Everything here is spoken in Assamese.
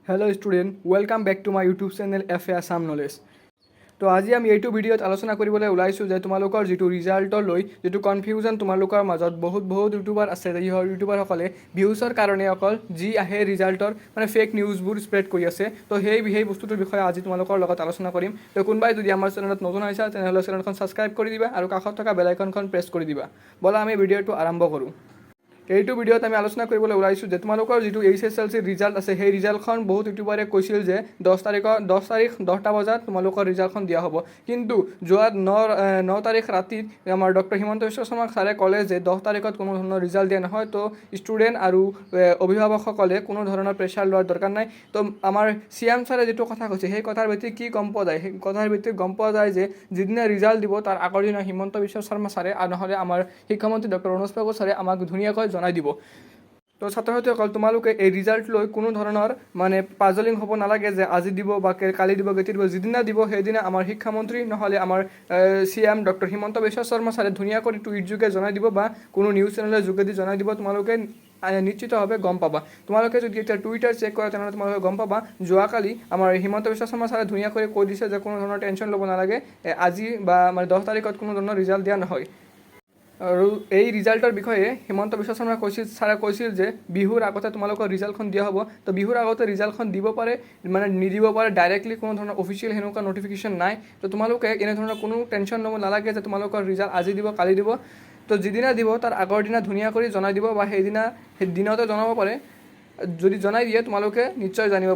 Hello' student, welcome back to my YouTube channel F A Assam knowledge. তো আজি আমি এইটো ভিডিঅ'ত আলোচনা কৰিবলৈ ওলাইছোঁ যে তোমালোকৰ যিটো ৰিজাল্টৰ লৈ যিটো কনফিউজন তোমালোকৰ মাজত বহুত ইউটিউবাৰ আছে, ইউটিউবাৰসকলে ভিউজৰ কাৰণে অকল যি আহে ৰিজাল্টৰ মানে ফেক নিউজবোৰ স্প্ৰেড কৰি আছে। তো সেই বস্তুটোৰ বিষয়ে আজি তোমালোকৰ লগত আলোচনা কৰিম। তো কোনোবাই যদি আমাৰ চেনেলত নতুন হৈছে তেনেহ'লে চেনেলখন ছাবস্ক্ৰাইব কৰি দিবা আৰু কাষত থকা বেল আইকনখন প্ৰেছ কৰি দিবা। ব'লা আমি ভিডিঅ'টো আৰম্ভ কৰোঁ। এইটো ভিডিঅ'ত আমি আলোচনা কৰিবলৈ ওলাইছোঁ যে তোমালোকৰ যিটো HSLC ৰিজাল্ট আছে সেই ৰিজাল্টখন বহুত ইউটিউবাৰে কৈছিল যে 10 তাৰিখ 10টা বজাত তোমালোকৰ ৰিজাল্টখন দিয়া হ'ব। কিন্তু যোৱা 9 তাৰিখ ৰাতিত আমাৰ ডক্টৰ হিমন্ত বিশ্ব শৰ্মা ছাৰে ক'লে যে 10 তাৰিখত কোনো ধৰণৰ ৰিজাল্ট দিয়া নহয়। তো ষ্টুডেণ্ট আৰু অভিভাৱকসকলে কোনো ধৰণৰ প্ৰেছাৰ লোৱাৰ দৰকাৰ নাই। তো আমাৰ CM ছাৰে যিটো কথা কৈছে সেই কথাৰ ভিত্তিত কি গম পোৱা যায়, সেই কথাৰ ভিত্তিত গম পোৱা যায় যে যিদিনা ৰিজাল্ট দিব তাৰ আগৰ দিনা হিমন্ত বিশ্ব শৰ্মা ছাৰে আৰু নহ'লে আমাৰ শিক্ষামন্ত্ৰী ডক্টৰ অনুজ পেগু ছাৰে আমাক ধুনীয়াকৈ জনাই দিব। তো ছাত্ৰ ছাত্ৰীসকল তোমালোকে এই ৰিজাল্ট লৈ কোনো ধৰণৰ মানে পাজলিং হ'ব নালাগে যে আজি দিব বা কালি দিব কেতিয়া দিব। যিদিনা দিব সেইদিনা আমাৰ শিক্ষামন্ত্ৰী নহ'লে আমাৰ CM ডক্টৰ হিমন্ত বিশ্ব শৰ্মা ছাৰে ধুনীয়াকৈ টুইট যোগে জনাই দিব বা কোনো নিউজ চেনেলৰ যোগেদি জনাই দিব। তোমালোকে নিশ্চিতভাৱে গম পাবা। তোমালোকে যদি এতিয়া টুইটাৰ চেক কৰা তেনেহ'লে তোমালোকে গম পাবা যোৱাকালি আমাৰ হিমন্ত বিশ্ব শৰ্মা ছাৰে ধুনীয়াকৈ কৈ দিছে যে কোনো ধৰণৰ টেনশ্যন ল'ব নালাগে, আজি বা মানে 10 তাৰিখত কোনো ধৰণৰ ৰিজাল্ট দিয়া নহয়। আৰু এই ৰিজাল্টৰ বিষয়ে হিমন্ত বিশ্ব শৰ্মাই ছাৰে কৈছিল যে বিহুৰ আগতে তোমালোকৰ ৰিজাল্টখন দিয়া হ'ব। তো বিহুৰ আগতে ৰিজাল্টখন দিব পাৰে মানে নিদিব পাৰে, ডাইৰেক্টলি কোনো ধৰণৰ অফিচিয়েল সেনেকুৱা নটিফিকেশ্যন নাই। তো তোমালোকে এনেধৰণৰ কোনো টেনশ্যন ল'ব নালাগে যে তোমালোকৰ ৰিজাল্ট আজি দিব কালি দিব। তো যিদিনা দিব তাৰ আগৰ দিনা ধুনীয়া কৰি জনাই দিব বা সেই দিনতে জনাব পাৰে। যদি জনাই দিয়ে তোমালোকে নিশ্চয় জানিব।